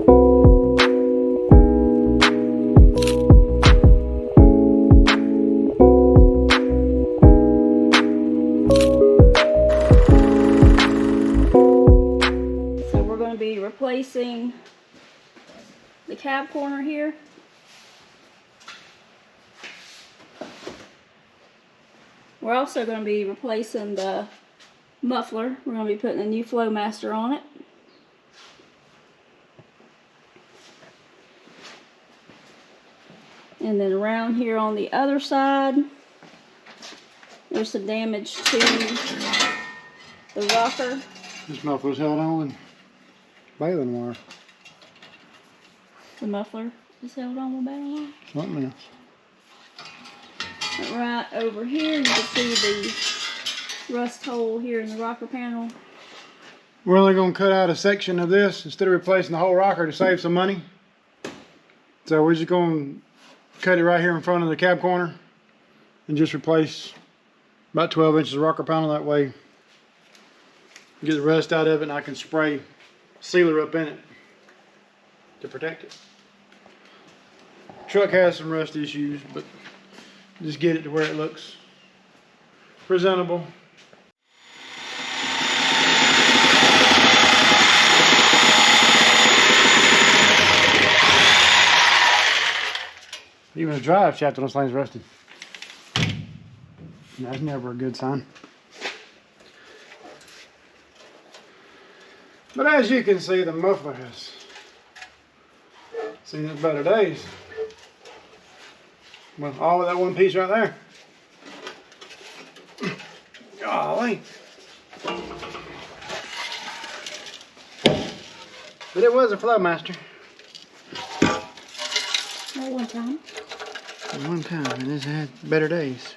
So we're going to be replacing the cab corner here. We're also going to be replacing the muffler. We're going to be putting a new Flowmaster on it. And then around here on the other side, there's some damage to the rocker. This muffler's held on with baling wire. The muffler is held on with baling wire. Something else. But right over here, you can see the rust hole here in the rocker panel. We're only going to cut out a section of this instead of replacing the whole rocker to save some money. So we're just going to cut it right here in front of the cab corner and just replace about 12 inches of rocker panel. That way get the rust out of it and I can spray sealer up in it to protect it. Truck has some rust issues, but just get it to where it looks presentable. Even the drive shaft on this thing's rusted. That's never a good sign. But as you can see, the muffler has seen its better days. Well, all of that one piece right there. Golly. But it was a Flowmaster. At one time. At one time, and it's had better days.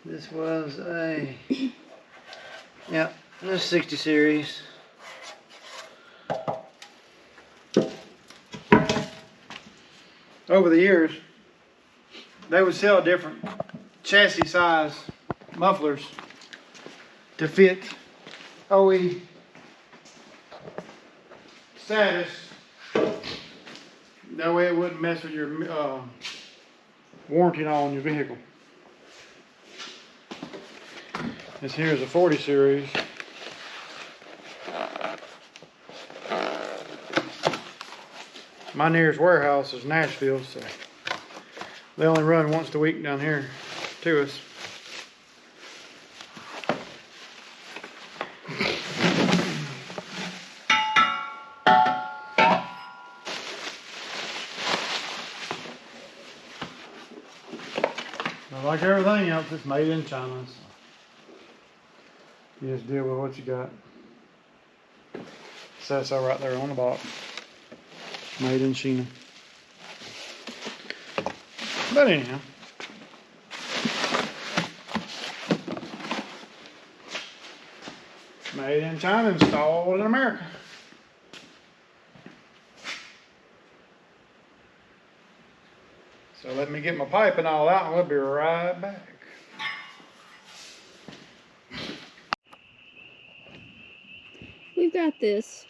This was a, yeah, this 60 series. Over the years, they would sell different chassis size mufflers to fit OE status. That way it wouldn't mess with your warranty and all on your vehicle. This here is a 40 series. My nearest warehouse is Nashville, so they only run once a week down here to us. Like everything else, it's made in China. So you just deal with what you got. Says so right there on the box. Made in China. But anyhow. Made in China, installed in America. So let me get my pipe and all out and we'll be right back. We've got this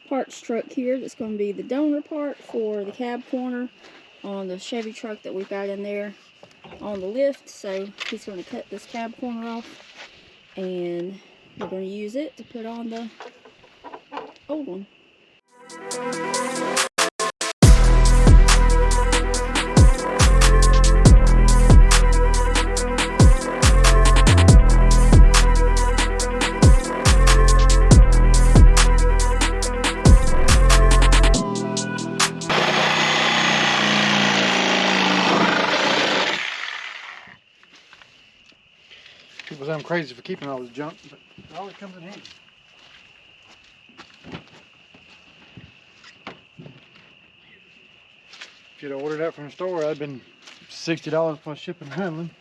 parts truck here that's going to be the donor part for the cab corner on the Chevy truck that we've got in there on the lift. So he's going to cut this cab corner off and we're going to use it to put on the old one. People say I'm crazy for keeping all this junk, but it always comes in handy. If you'd have ordered that from the store, that'd been $60 plus shipping and handling.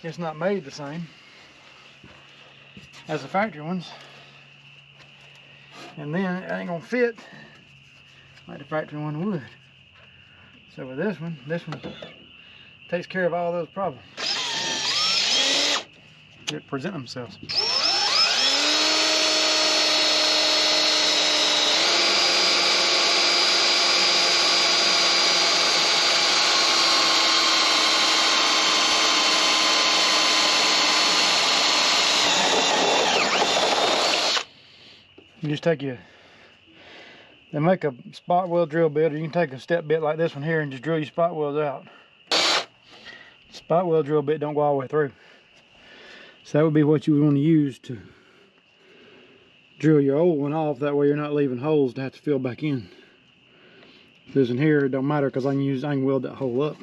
It's not made the same as the factory ones. And then it ain't gonna fit like the factory one would. So with this one takes care of all those problems. that present themselves. You just take they make a spot weld drill bit, or you can take a step bit like this one here and just drill your spot welds out. Spot weld drill bit don't go all the way through. So that would be what you would want to use to drill your old one off. That way you're not leaving holes to have to fill back in. This in here, it don't matter because I can weld that hole up.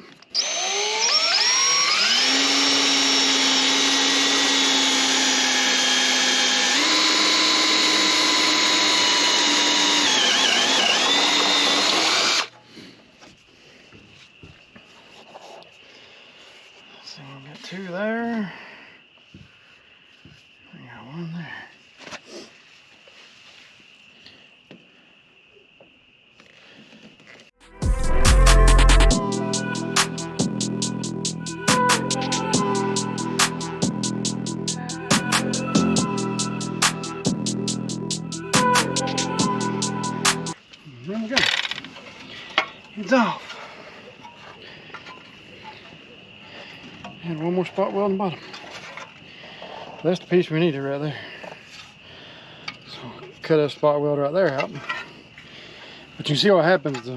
So we got two there. We got one there. There we go. It's off. And one more spot weld on the bottom. That's the piece we needed right there. So cut that spot weld right there out. But you see what happens.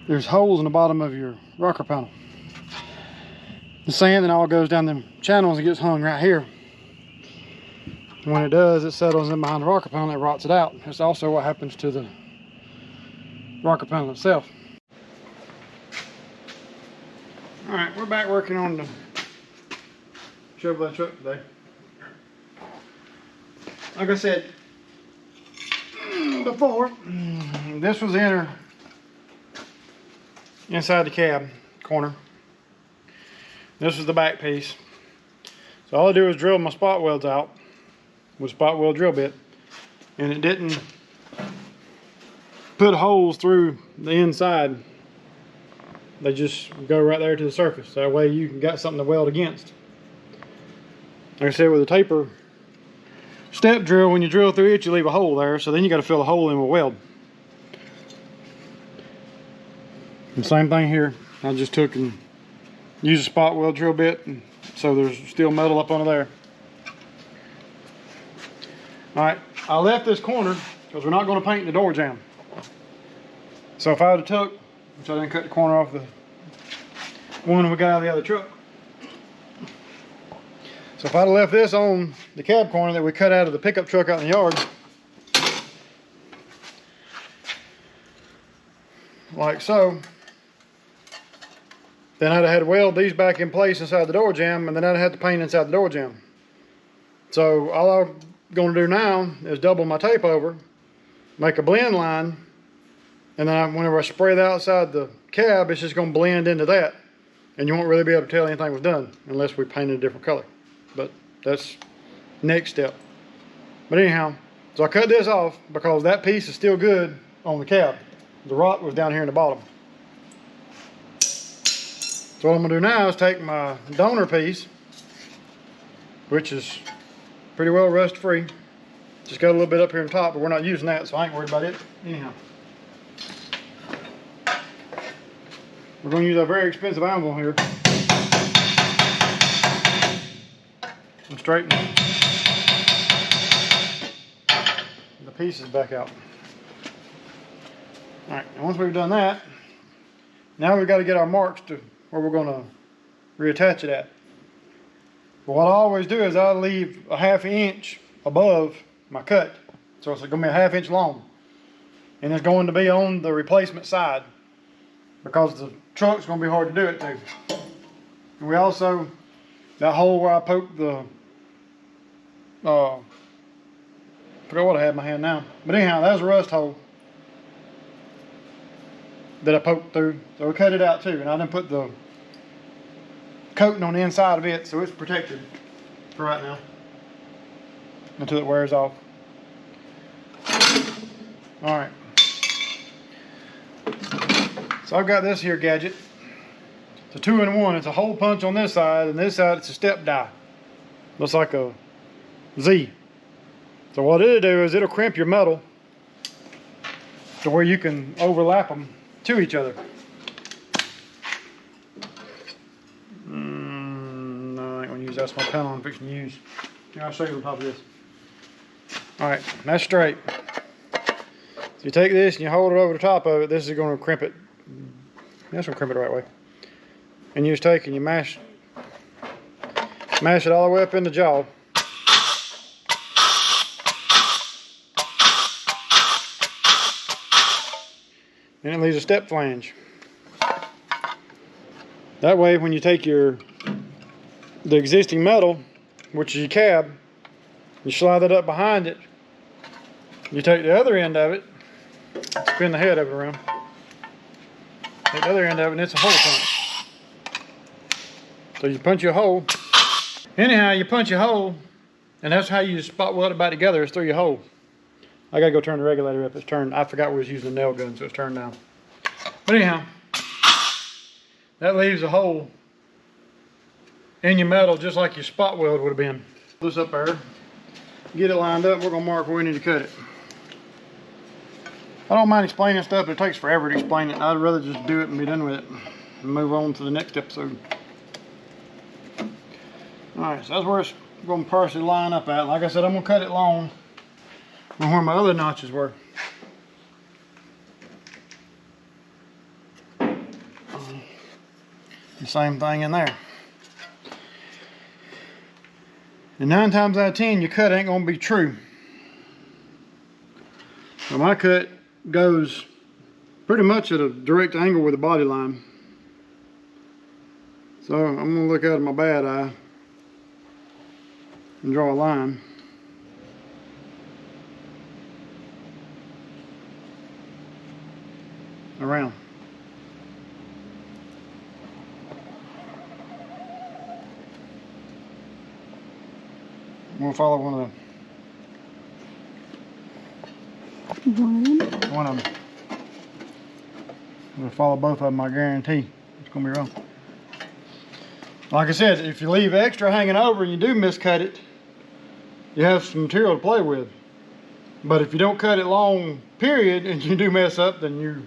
There's holes in the bottom of your rocker panel. The sand then all goes down them channels and gets hung right here. And when it does, it settles in behind the rocker panel and it rots it out. That's also what happens to the rocker panel itself. Alright, we're back working on the Chevrolet truck today. Like I said before, this was the inside the cab corner. This was the back piece. So all I do is drill my spot welds out with a spot weld drill bit, and it didn't put holes through the inside. They just go right there to the surface. That way you can got something to weld against. Like I said, with a taper step drill, when you drill through it, you leave a hole there. So then you got to fill the hole in with weld. And same thing here. I just took and used a spot weld drill bit, and so there's still metal up under there. All right, I left this corner because we're not going to paint the door jamb. So if I would have took, which I didn't cut the corner off the one we got out of the other truck. So if I'd have left this on the cab corner that we cut out of the pickup truck out in the yard, like so, then I'd have had to weld these back in place inside the door jamb, and then I'd have had to paint inside the door jamb. So all I'm going to do now is double my tape over, make a blend line, and then whenever I spray the outside the cab, it's just going to blend into that. And you won't really be able to tell anything was done unless we painted a different color. But that's next step. But anyhow, so I cut this off because that piece is still good on the cab. The rot was down here in the bottom. So what I'm going to do now is take my donor piece, which is pretty well rust free. Just got a little bit up here on top, but we're not using that, so I ain't worried about it anyhow. We're going to use a very expensive anvil here and straighten the pieces back out. Alright, and once we've done that, now we've got to get our marks to where we're going to reattach it at. But what I always do is I leave a ½ inch above my cut. So it's going to be a ½ inch long. And it's going to be on the replacement side, because the truck's going to be hard to do it to. And we also, that hole where I poked the, forgot what I had in my hand now. But anyhow, that was a rust hole that I poked through. So we cut it out too. And I didn't put the coating on the inside of it, so it's protected for right now until it wears off. All right. So I've got this here gadget. It's a 2-in-1. It's a hole punch on this side, and this side it's a step die. Looks like a Z. So what it'll do is it'll crimp your metal to where you can overlap them to each other. No, I ain't gonna use that's my panel I'm fixing to use. Here, I'll show you on top of this. Alright, that's straight. So you take this and you hold it over the top of it, this is gonna crimp it. That's gonna crimp it the right way. And you just take and you mash it all the way up in the jaw. And it leaves a step flange. That way when you take the existing metal, which is your cab, you slide that up behind it, you take the other end of it, spin the head of it around, take the other end of it and it's a hole punch. So you punch your hole. Anyhow, you punch a hole, and that's how you spot weld it back together, is through your hole. I gotta go turn the regulator up. It's turned. I forgot we was using a nail gun, so it's turned down. But anyhow, that leaves a hole in your metal just like your spot weld would have been. This up there, get it lined up. We're gonna mark where we need to cut it. I don't mind explaining stuff, but it takes forever to explain it. I'd rather just do it and be done with it and move on to the next episode. Alright, so that's where it's going to partially line up at. Like I said, I'm going to cut it long from where my other notches were. The same thing in there. And 9 times out of 10, your cut ain't going to be true. So my cut goes pretty much at a direct angle with the body line. So I'm going to look out of my bad eye and draw a line. Around. We'll follow one of them. One of them. We'll follow both of them, I guarantee. It's going to be wrong. Like I said, if you leave extra hanging over and you do miscut it, you have some material to play with. But if you don't cut it long, period, and you do mess up, then you're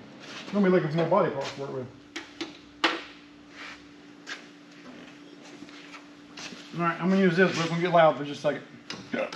going to be looking for more body parts to work with. Alright, I'm going to use this, but it's going to get loud for just a second. Okay.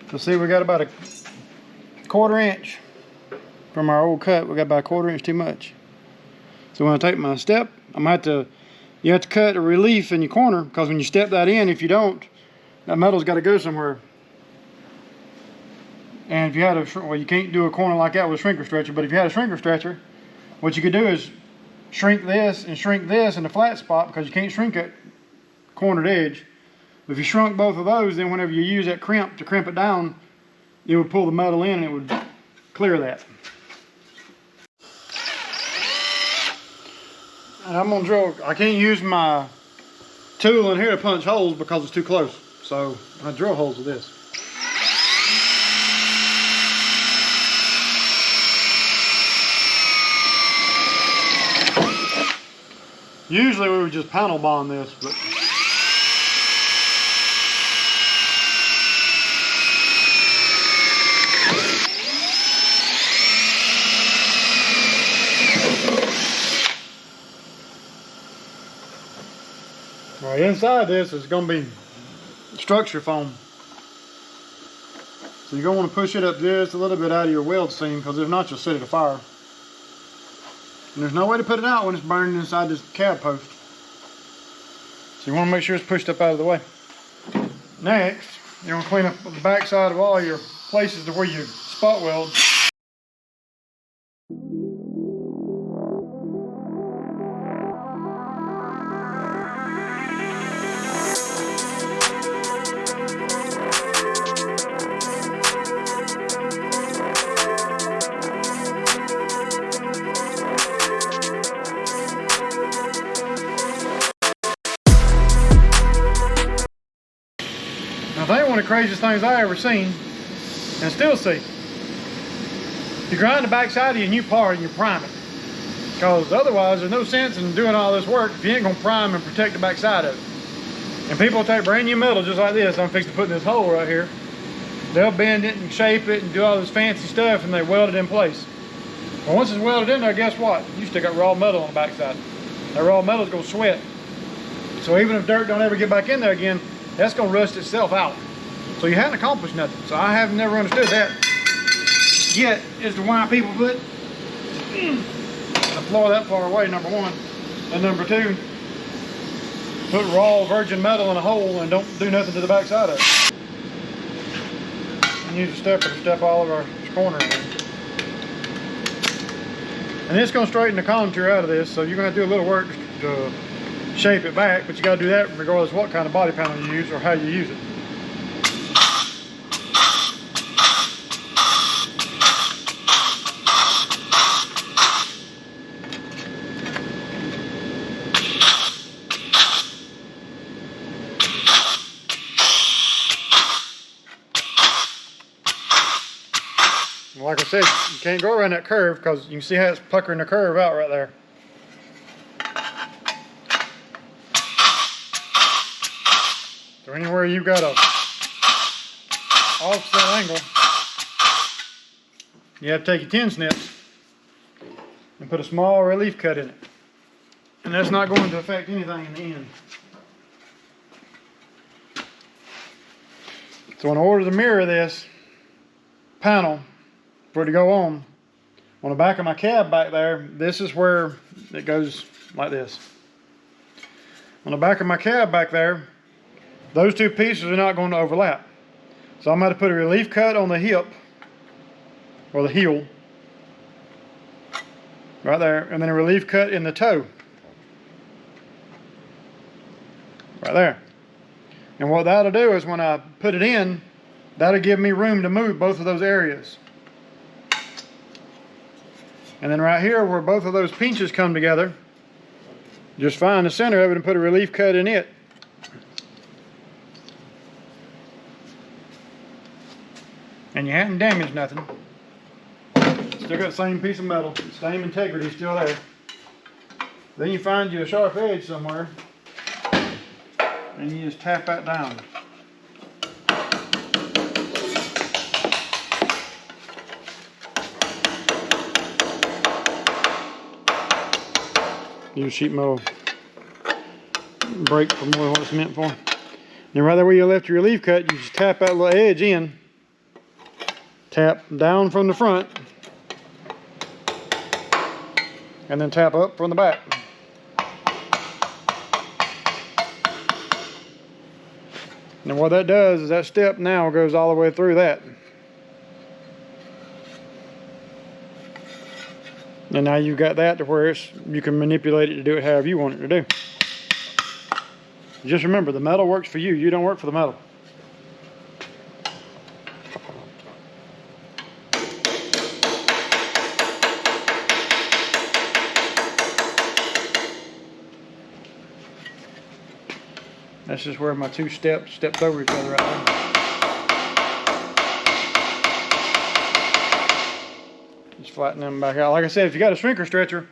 So see, we got about a 1/4 inch from our old cut. We got about a 1/4 inch too much. So when I take my step, you have to cut a relief in your corner, because when you step that in, if you don't, that metal's got to go somewhere. And if you had well, you can't do a corner like that with a shrinker stretcher, but if you had a shrinker stretcher, what you could do is shrink this in the flat spot, because you can't shrink it cornered edge. If you shrunk both of those, then whenever you use that crimp to crimp it down, it would pull the metal in and it would clear that. And I'm gonna drill. I can't use my tool in here to punch holes because it's too close. So I drill holes with this. Usually we would just panel bond this, but right, inside this is going to be structure foam. So you're going to want to push it up just a little bit out of your weld seam, because if not, you'll set it afire. And there's no way to put it out when it's burning inside this cab post. So you want to make sure it's pushed up out of the way. Next, you're going to clean up the back side of all your places to where you spot weld. one of the craziest things I ever seen, and still see. You grind the backside of your new part and you prime it. Because otherwise, there's no sense in doing all this work if you ain't gonna prime and protect the backside of it. And people will take brand new metal just like this. I'm fixing to put in this hole right here. They'll bend it and shape it and do all this fancy stuff, and they weld it in place. Well, once it's welded in there, guess what? You still got raw metal on the backside. That raw metal's gonna sweat. So even if dirt don't ever get back in there again, that's gonna rust itself out. So you haven't accomplished nothing. So I have never understood that yet, as to why people put the floor that far away, number one. And number two, put raw virgin metal in a hole and don't do nothing to the backside of it. And use a stepper to step all of our corners in. And it's going to straighten the contour out of this, so you're going to do a little work to shape it back, but you got to do that regardless of what kind of body panel you use or how you use it. Like I said, you can't go around that curve because you can see how it's puckering the curve out right there. So anywhere you've got a offset angle, you have to take your 10 snips and put a small relief cut in it. And that's not going to affect anything in the end. So in order to mirror this panel, for it to go on the back of my cab back there, this is where it goes like this. On the back of my cab back there, those two pieces are not going to overlap. So I'm going to put a relief cut on the hip, or the heel, right there, and then a relief cut in the toe, right there. And what that'll do is when I put it in, that'll give me room to move both of those areas. And then right here where both of those pinches come together, just find the center of it and put a relief cut in it. And you haven't damaged nothing. Still got the same piece of metal, same integrity still there. Then you find you a sharp edge somewhere and you just tap that down. Use sheet metal break for more than what it's meant for. Then right there where you left your relief cut, you just tap that little edge in, tap down from the front, and then tap up from the back. And what that does is that step now goes all the way through that. And now you've got that to where you can manipulate it to do it however you want it to do. Just remember, the metal works for you. You don't work for the metal. That's just where my two steps over each other right there. Flatten them back out. Like I said, if you got a shrinker stretcher,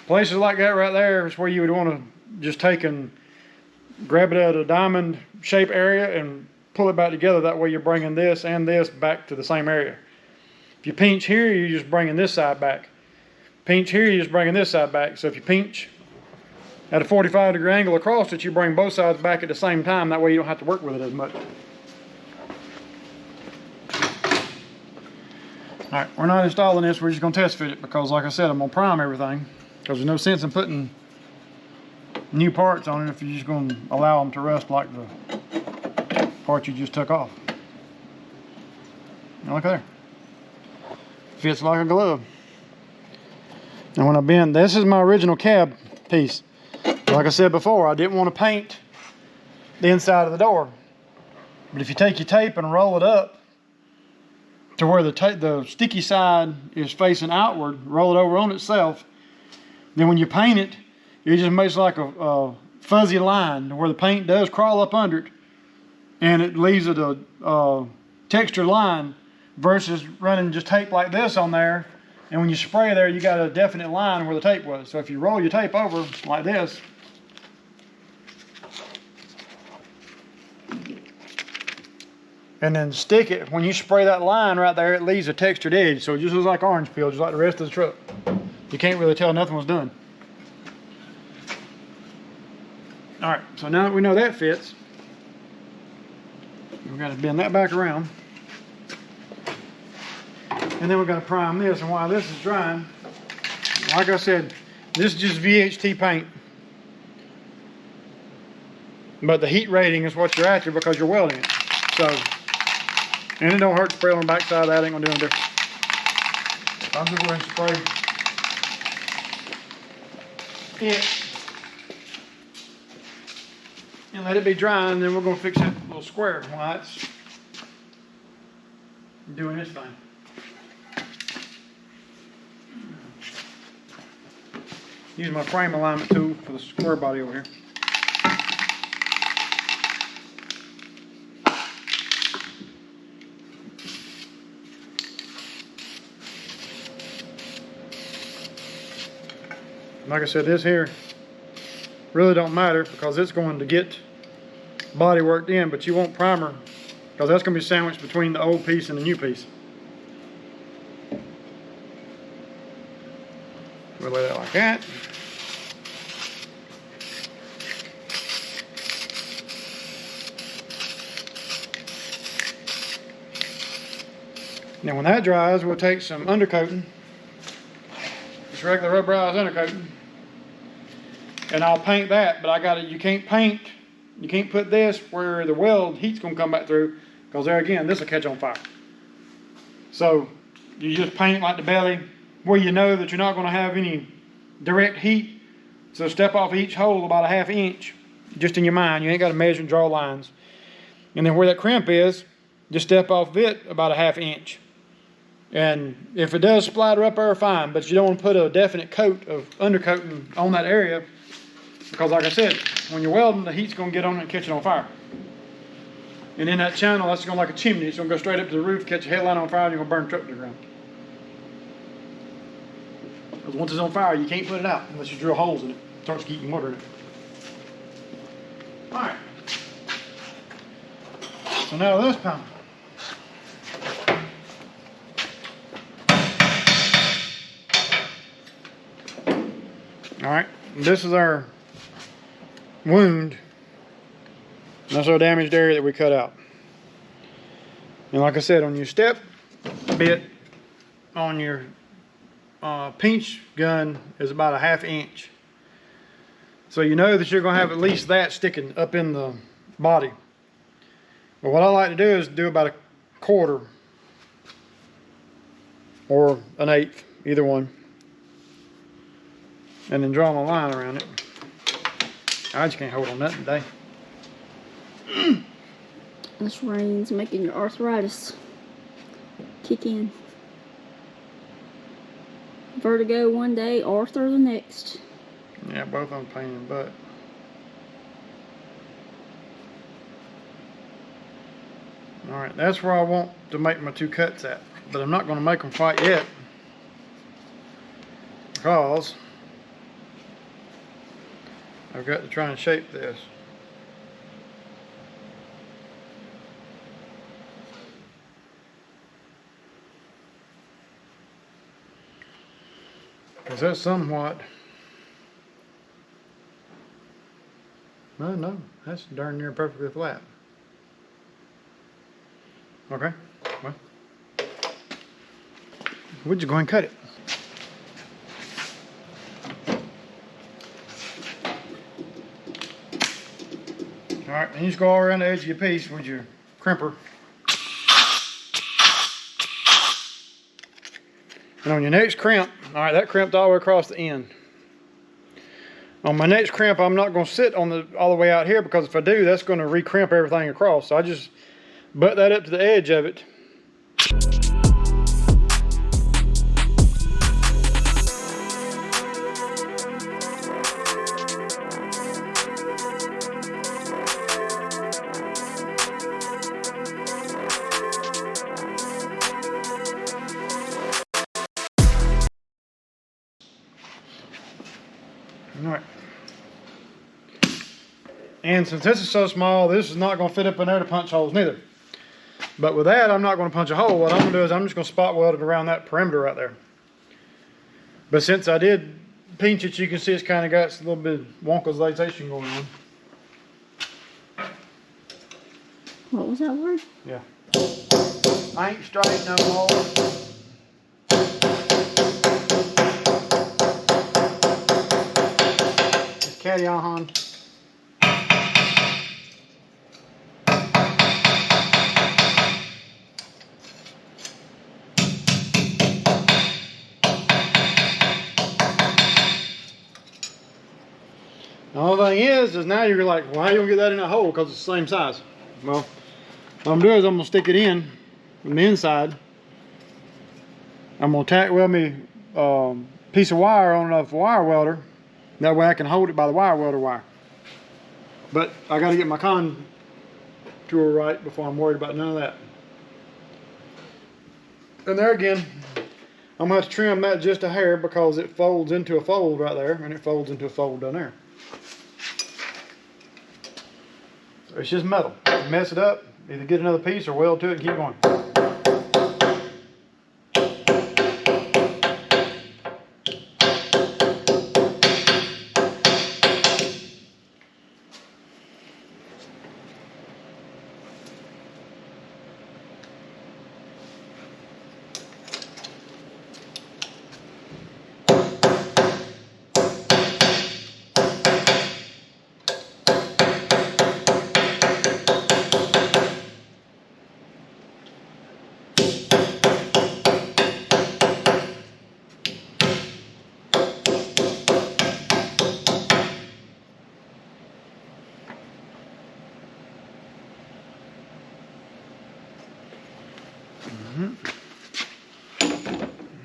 places like that right there is where you would want to just take and grab it out of a diamond shape area and pull it back together. That way you're bringing this and this back to the same area. If you pinch here, you're just bringing this side back. Pinch here, you're just bringing this side back. So if you pinch at a 45-degree angle across it, you bring both sides back at the same time. That way you don't have to work with it as much. Alright, we're not installing this, we're just going to test fit it because like I said, I'm going to prime everything because there's no sense in putting new parts on it if you're just going to allow them to rust like the part you just took off. Now look there. Fits like a glove. And when I bend, this is my original cab piece. Like I said before, I didn't want to paint the inside of the door. But if you take your tape and roll it up to where the sticky side is facing outward, roll it over on itself, then when you paint it, it just makes like a fuzzy line where the paint does crawl up under it and it leaves it a textured line versus running just tape like this on there. And when you spray there, you got a definite line where the tape was. So if you roll your tape over like this, and then stick it, when you spray that line right there, it leaves a textured edge. So it just looks like orange peel, just like the rest of the truck. You can't really tell nothing was done. All right, so now that we know that fits, we've got to bend that back around. And then we've got to prime this. And while this is drying, like I said, this is just VHT paint. But the heat rating is what you're after because you're welding it. So, and it don't hurt to spray on the back side of that, ain't gonna do anything different. I'm just going to spray it and let it be dry, and then we're going to fix that little square while it's doing its thing. Use my frame alignment tool for the square body over here. Like I said, this here really don't matter because it's going to get body worked in, but you want primer because that's going to be sandwiched between the old piece and the new piece. We'll lay that like that. Now when that dries, we'll take some undercoating, just regular rubberized undercoating, and I'll paint that. But you can't put this where the weld heat's gonna come back through, because there again, this will catch on fire. So you just paint like the belly where you know that you're not gonna have any direct heat. So step off each hole about a ½ inch, just in your mind. You ain't gotta measure and draw lines. And then where that crimp is, just step off it about a ½ inch. And if it does splatter up there, fine, but you don't want to put a definite coat of undercoating on that area, because like I said, when you're welding, the heat's going to get on it and catch it on fire. And in that channel, that's going to like a chimney. It's going to go straight up to the roof, catch a headline on fire, and you're going to burn the truck to the ground. Because once it's on fire, you can't put it out unless you drill holes in it. It starts keeping water in it. Alright. So now this panel. Alright, this is our wound. That's our damaged area that we cut out. And like I said, on your step bit on your pinch gun is about a ½ inch. So you know that you're going to have at least that sticking up in the body. But what I like to do is do about a 1/4 or an 1/8, either one. And then draw my line around it. I just can't hold on nothing today. This rain's making your arthritis kick in. Vertigo one day, Arthur the next. Yeah, both of them pain in the butt. Alright, that's where I want to make my 2 cuts at. But I'm not going to make them quite yet, because I've got to try and shape this. Because that's somewhat, no, that's darn near perfectly flat. Okay, well, we'll just go ahead and cut it. Alright, then you just go all around the edge of your piece with your crimper. And on your next crimp, alright, that crimped all the way across the end. On my next crimp, I'm not going to sit on all the way out here, because if I do, that's going to re-crimp everything across. So I just butt that up to the edge of it. And since this is so small, this is not going to fit up in there to punch holes neither. But with that, I'm not going to punch a hole. What I'm going to do is I'm just going to spot weld it around that perimeter right there. But since I did pinch it, you can see it's kind of got a little bit of wonkalization going on. What was that word? Yeah. I ain't straight no more. It's Caddy on. The only thing is now you're like, well, how you gonna get that in a hole? Because it's the same size. Well, what I'm doing is I'm gonna stick it in from the inside. I'm gonna tack weld me piece of wire on a wire welder. That way I can hold it by the wire welder wire. But I gotta get my contour right before I'm worried about none of that. And there again, I'm gonna have to trim that just a hair because it folds into a fold right there and it folds into a fold down there. So it's just metal. If you mess it up, either get another piece or weld to it and keep going.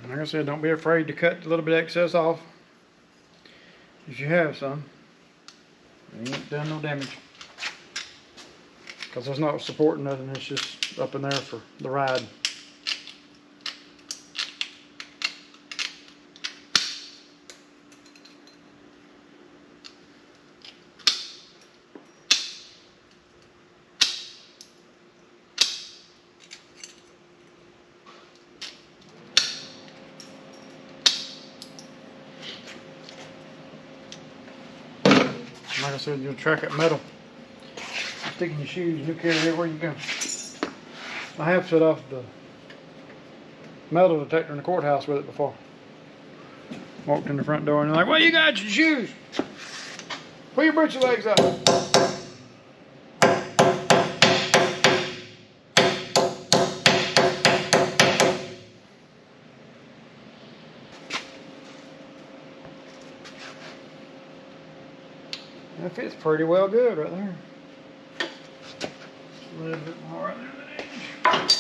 Like I said, don't be afraid to cut a little bit of excess off. If you have some, it ain't done no damage. Because it's not supporting nothing, it's just up in there for the ride. Like I said, you'll track that metal. Stick in your shoes, you'll carry it everywhere you go. I have set off the metal detector in the courthouse with it before. Walked in the front door and they're like, well, you got your shoes. Pull your britch legs up. That fits pretty well good right there. A little bit more right there than an inch.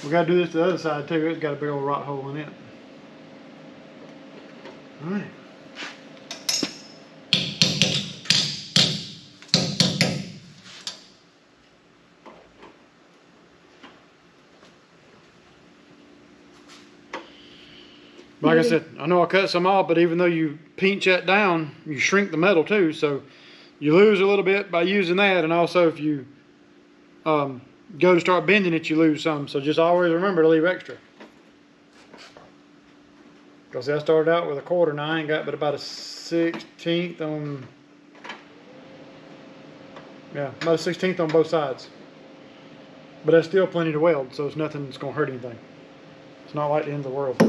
We gotta do this to the other side too. It's got a big old rot hole in it. All right. Like I said, I know I cut some off, but even though you pinch that down, you shrink the metal too. So you lose a little bit by using that, and also if you go to start bending it, you lose some. So just always remember to leave extra. Because I started out with a quarter, and I ain't got but about a 1/16 on, yeah, about a 1/16 on both sides. But that's still plenty to weld, so it's nothing that's going to hurt anything. It's not like the end of the world.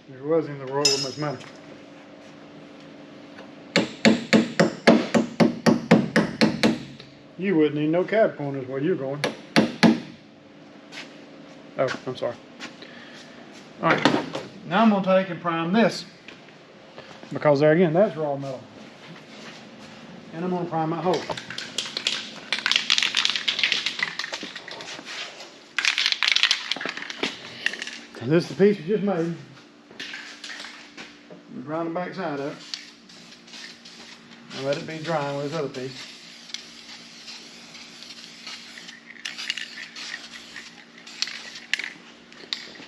If it was in the world, it wouldn't much matter. You wouldn't need no cab corners where you're going. Oh, I'm sorry. Alright, now I'm going to take and prime this. Because there again, that's raw metal. And I'm going to prime that hole. And this is the piece we just made. Grind the back side up. and let it be drying with this other piece.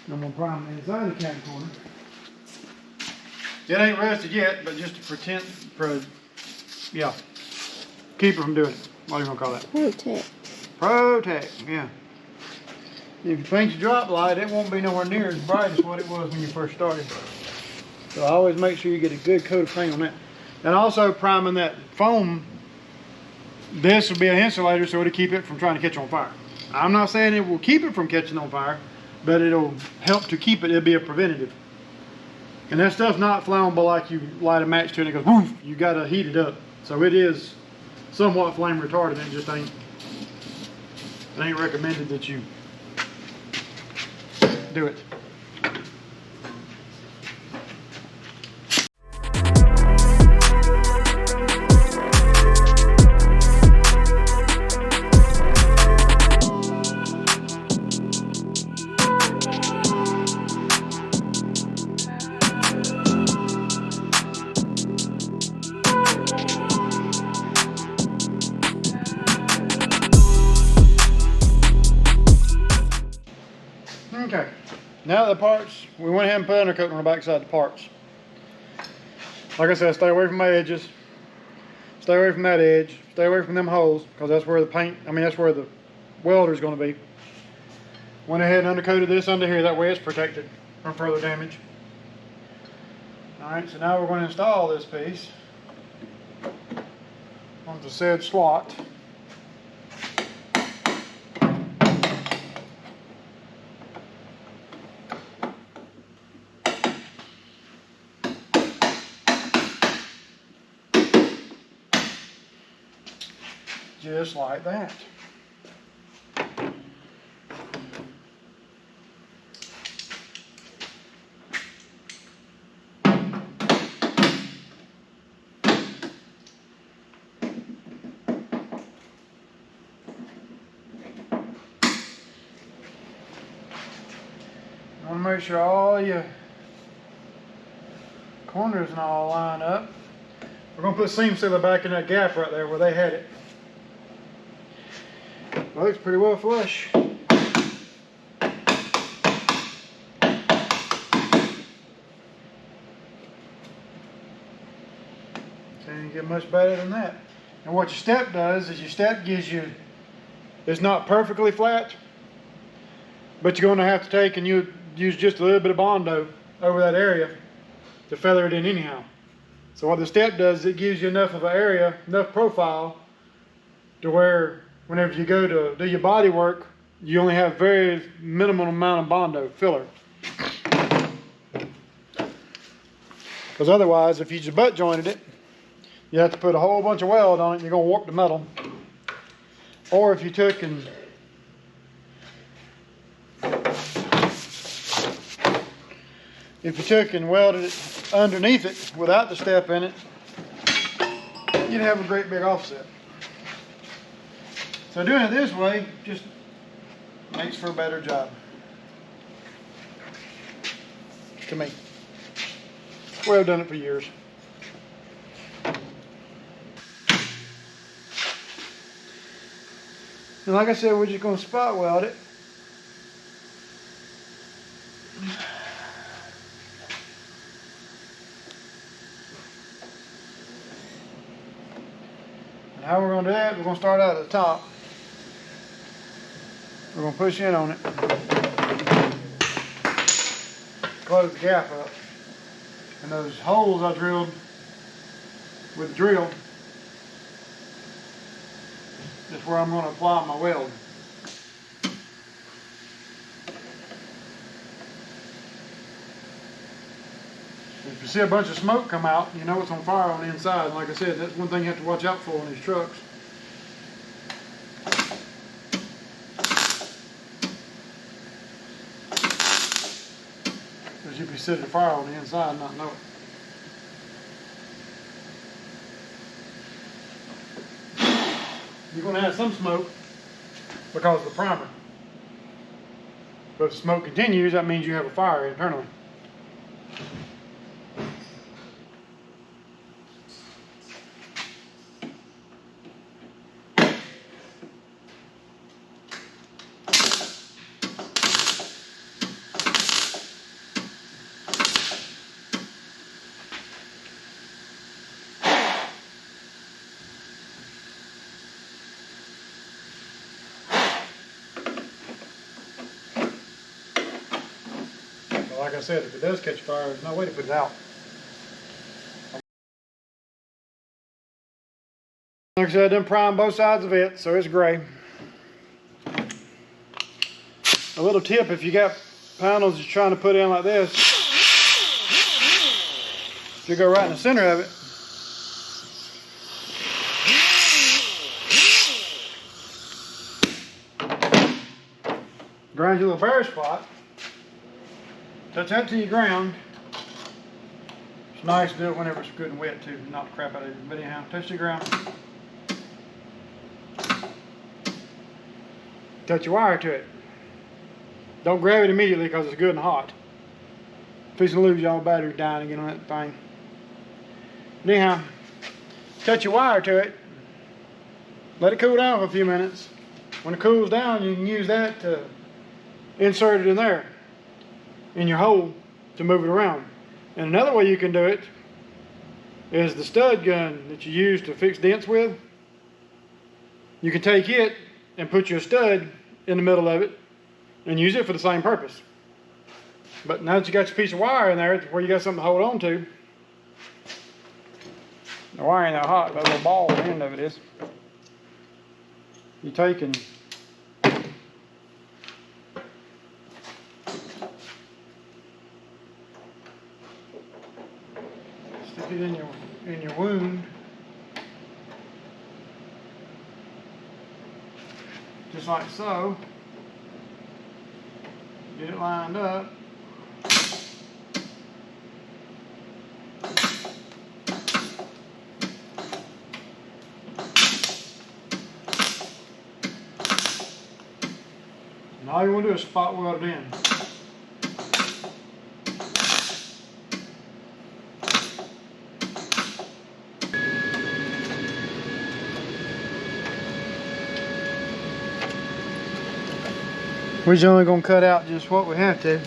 I'm gonna prime the inside of the cab corner. It ain't rusted yet, but just to keep it from doing it. What do you gonna call that? Protect. Protect, yeah. If you paint your drop light, it won't be nowhere near as bright as what it was when you first started. So I always make sure you get a good coat of paint on that. And also priming that foam, this will be an insulator so it'll keep it from trying to catch on fire. I'm not saying it will keep it from catching on fire, but it'll help to keep it. It'll be a preventative. And that stuff's not flammable like you light a match to it and it goes woof. You gotta heat it up. So it is somewhat flame retardant. It just ain't recommended that you do it. Okay, now the parts, we went ahead and put undercoat on the back side of the parts. Like I said, stay away from my edges, stay away from that edge, stay away from them holes, because that's where the paint, that's where the welder is going to be. Went ahead and undercoated this under here, that way it's protected from further damage. Alright, so now we're going to install this piece onto said slot. Just like that. I want to make sure all your corners and all line up. We're going to put seam sealer back in that gap right there where they had it. Well, looks pretty well flush. Can't get much better than that. And what your step does is your step gives you, it's not perfectly flat, but you're going to have to take and you use just a little bit of Bondo over that area to feather it in anyhow. So what the step does is it gives you enough of an area, enough profile to where whenever you go to do your body work, you only have very minimal amount of Bondo filler. Because otherwise, if you just butt jointed it, you have to put a whole bunch of weld on it and you're going to warp the metal. Or if you took and welded it underneath it without the step in it, you'd have a great big offset. So doing it this way just makes for a better job. To me. Well, I've done it for years. And like I said, we're just going to spot weld it. And how we're going to do that, we're going to start out at the top. We're going to push in on it, close the gap up, and those holes I drilled with the drill is where I'm going to apply my weld. If you see a bunch of smoke come out, you know it's on fire on the inside. And like I said, that's one thing you have to watch out for in these trucks. You can set a fire on the inside and not know it. You're going to have some smoke because of the primer. But if the smoke continues, that means you have a fire internally. like I said, if it does catch fire, there's no way to put it out. Like I said, I done primed both sides of it, so it's gray. A little tip, if you got panels you're trying to put in like this, if you go right in the center of it, grind your little bare spot, touch that to your ground. It's nice to do it whenever it's good and wet too, knock the crap out of it. But anyhow, touch the ground. Touch your wire to it. Don't grab it immediately because it's good and hot. If you lose y'all batteries dying again on that thing. But anyhow, touch your wire to it. Let it cool down for a few minutes. When it cools down, you can use that to insert it in there, in your hole, to move it around. And another way you can do it is the stud gun that you use to fix dents with. You can take it and put your stud in the middle of it and use it for the same purpose. But now that you got your piece of wire in there where you got something to hold on to, the wire ain't that hot, that little ball at the end of it is. You take and stick it in your wound. Just like so. Get it lined up. And all you want to do is spot weld it in. We're just only going to cut out just what we have to.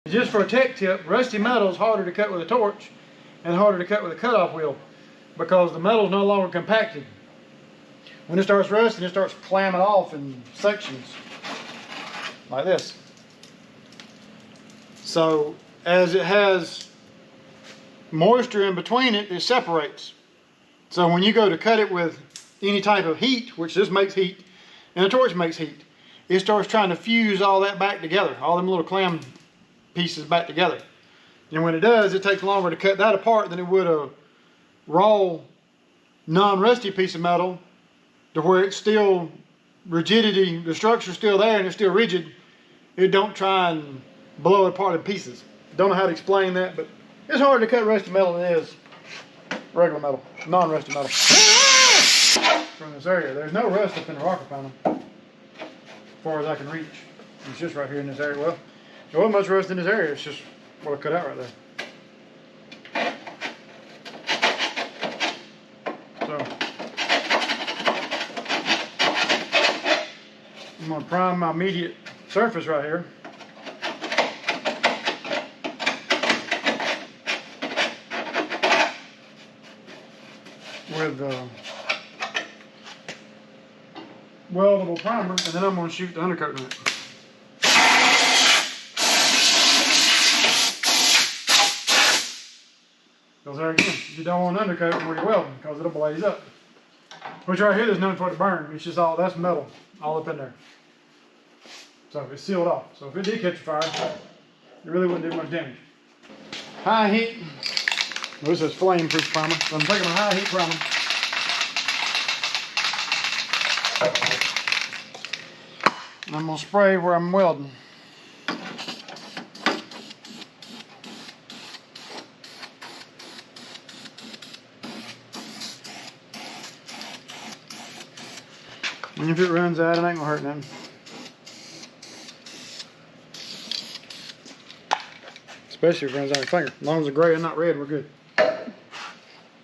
Just for a tech tip, rusty metal is harder to cut with a torch and harder to cut with a cutoff wheel because the metal is no longer compacted. When it starts rusting, it starts clamming off in sections like this. So as it has moisture in between it, it separates. So when you go to cut it with any type of heat, which this makes heat and a torch makes heat, it starts trying to fuse all that back together, all them little clam pieces back together. And when it does, it takes longer to cut that apart than it would a raw, non-rusty piece of metal, to where it's still rigidity, the structure's still there and it's still rigid. It don't try and blow it apart in pieces. Don't know how to explain that, but it's harder to cut rusty metal than it is regular metal, non-rusty metal. From this area, there's no rust up in the rocker panel, as far as I can reach. It's just right here in this area. Well, there wasn't much rust in this area, it's just what I cut out right there. So, I'm going to prime my immediate surface right here. With weldable primer, and then I'm going to shoot the undercoat in it. Because there again, you don't want an undercoat where you're welding because it'll blaze up. Which right here, there's nothing for it to burn. It's just all, that's metal, all up in there. So it's sealed off. So if it did catch fire, it really wouldn't do much damage. High heat. Well, this is flame proof primer. So I'm taking my high heat primer. And I'm going to spray where I'm welding. And if it runs out, it ain't gonna hurt nothing. Especially if it runs out of your finger. As long as it's gray and not red, we're good.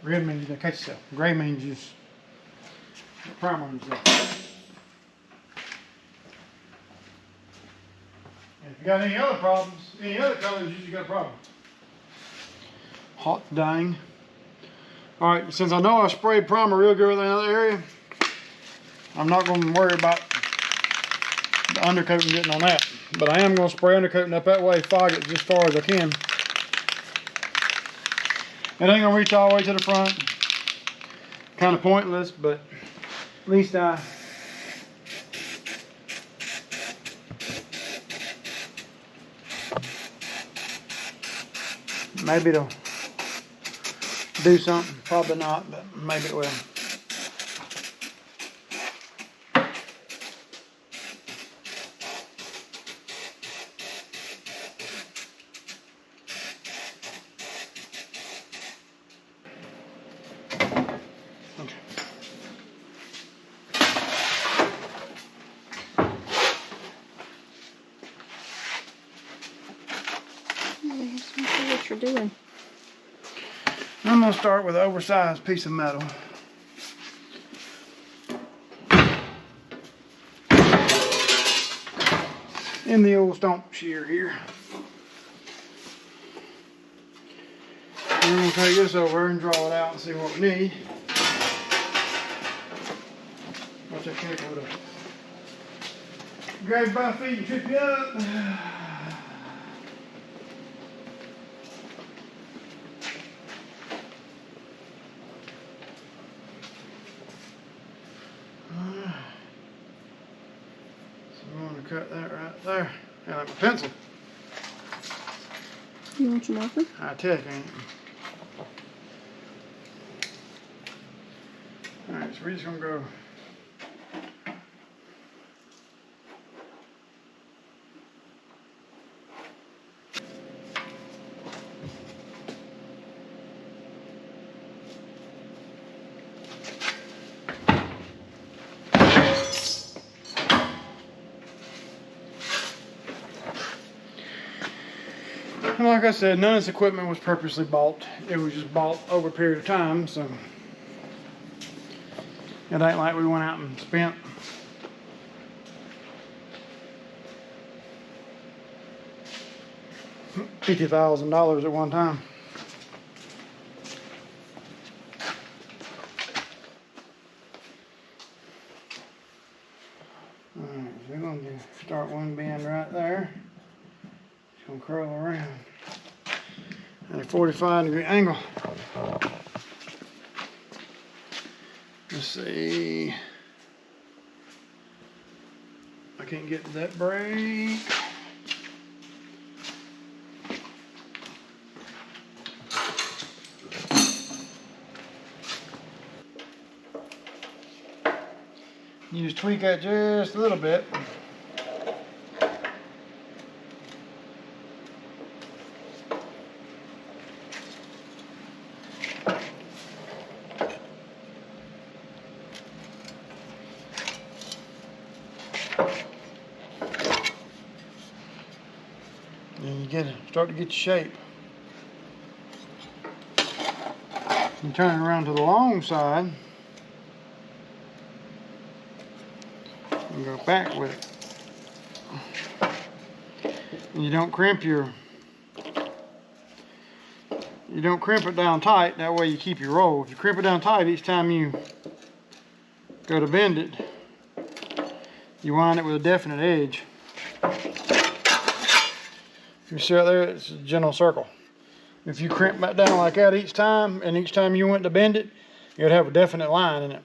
Red means you're gonna catch yourself. Gray means you just put primer on yourself. And if you got any other problems, any other colors, you just got a problem. Hot dang. Alright, since I know I sprayed primer real good in the other area, I'm not going to worry about the undercoating getting on that. But I am going to spray undercoating up that way, fog it just as far as I can. It ain't going to reach all the way to the front. Kind of pointless, but at least maybe it'll do something. Probably not, but maybe it will. Okay. Let's see what you're doing. I'm going to start with an oversized piece of metal. In the old stomp shear here. And we'll take this over and draw it out and see what we need. Watch that cake over there. Grab you by the feet and trip you up. Cut that right there. And like a pencil. You want your marker? High tech, ain't it? Alright, so we're just gonna go. And like I said, none of this equipment was purposely bought. It was just bought over a period of time, so it ain't like we went out and spent $50,000 at one time. Alright, so we're going to start one bend right there. It's going to curl around at a 45-degree angle. Let's see. I can't get to that break. You just tweak that just a little bit. And you start to get your shape. You turn it around to the long side and go back with it. And you don't crimp it down tight, that way you keep your roll. If you crimp it down tight each time you go to bend it, you wind it with a definite edge. You see right there, it's a general circle. If you crimp that down like that each time, and each time you went to bend it, it would have a definite line in it.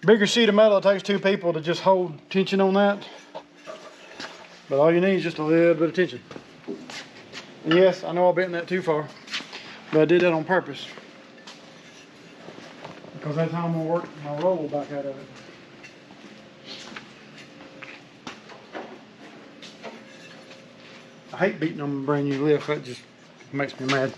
Bigger sheet of metal, it takes two people to just hold tension on that. But all you need is just a little bit of tension. And yes, I know I bent that too far, but I did that on purpose. Because that's how I'm going to work my roll back out of it. I hate beating on a brand new lift, that just makes me mad.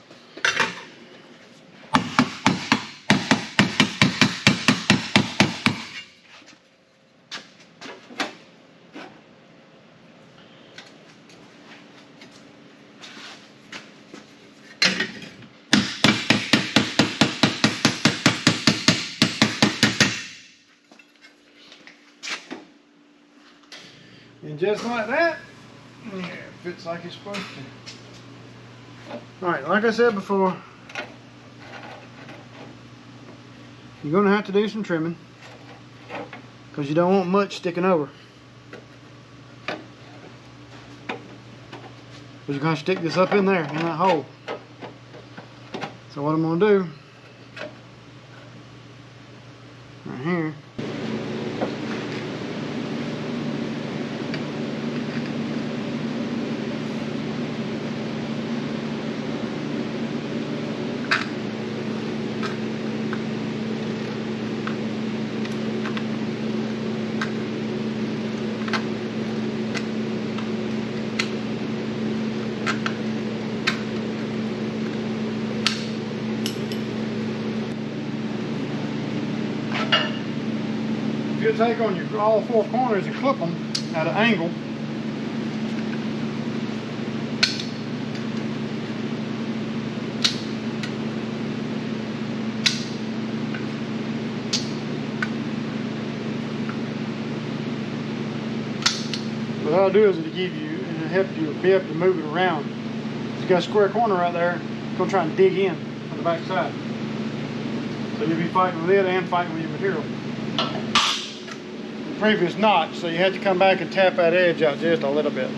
just like that. Yeah, it fits like it's supposed to. Alright, like I said before, you're going to have to do some trimming because you don't want much sticking over. But you're going to stick this up in there, in that hole. So what I'm going to do, right here, you'll take on your all four corners and clip them at an angle. What that'll do is it'll help you be able to move it around. If you got a square corner right there, it's gonna try and dig in on the back side. So you'll be fighting with it and fighting with your material. Previous notch, so you have to come back and tap that edge out just a little bit.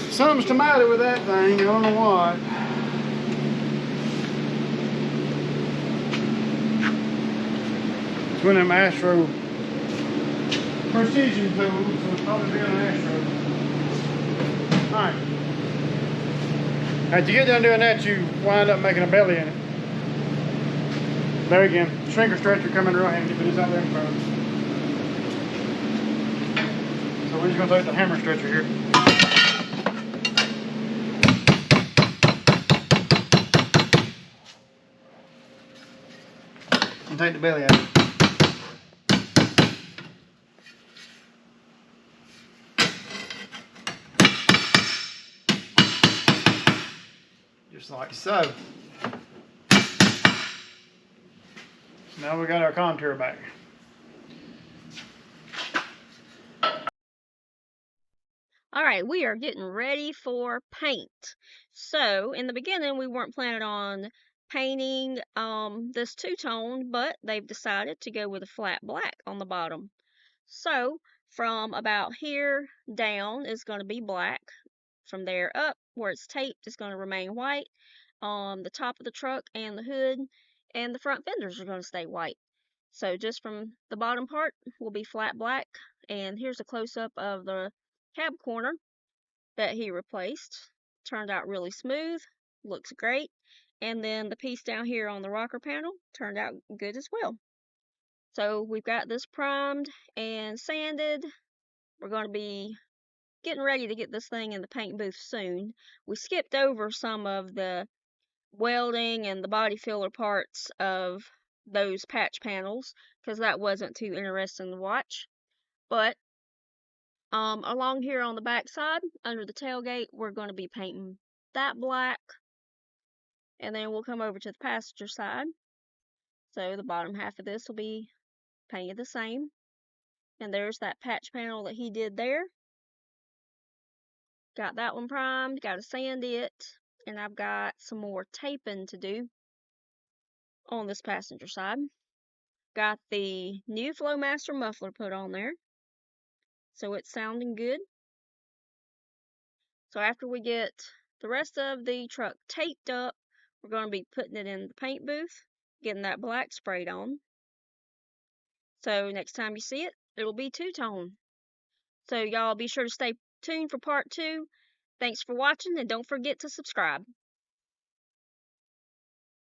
Something's the matter with that thing, I don't know what. It's one of them Astro precision tools, so it's probably be an Astro. Alright. As you get done doing that, you wind up making a belly in it. There again, shrinker stretcher coming real handy, but it's out there in front of us. So we're just going to take the hammer stretcher here. And take the belly out. Just like so. Now we got our contour back. Alright, we are getting ready for paint. So, in the beginning, we weren't planning on painting this two-tone, but they've decided to go with a flat black on the bottom. So, from about here down is going to be black. From there up, where it's taped, is going to remain white. The top of the truck and the hood and the front fenders are going to stay white. So just from the bottom part will be flat black. And here's a close-up of the cab corner that he replaced. Turned out really smooth, looks great. And then the piece down here on the rocker panel turned out good as well. So we've got this primed and sanded. We're going to be getting ready to get this thing in the paint booth soon. We skipped over some of the welding and the body filler parts of those patch panels because that wasn't too interesting to watch. But along here on the back side under the tailgate, we're going to be painting that black, and then we'll come over to the passenger side. So the bottom half of this will be painted the same, and there's that patch panel that he did there. Got that one primed, got to sand it, and I've got some more taping to do on this passenger side. Got the new Flowmaster muffler put on there, so it's sounding good. So after we get the rest of the truck taped up, we're going to be putting it in the paint booth, getting that black sprayed on. So next time you see it, it'll be two-tone. So y'all be sure to stay tuned for part 2. Thanks for watching, and don't forget to subscribe.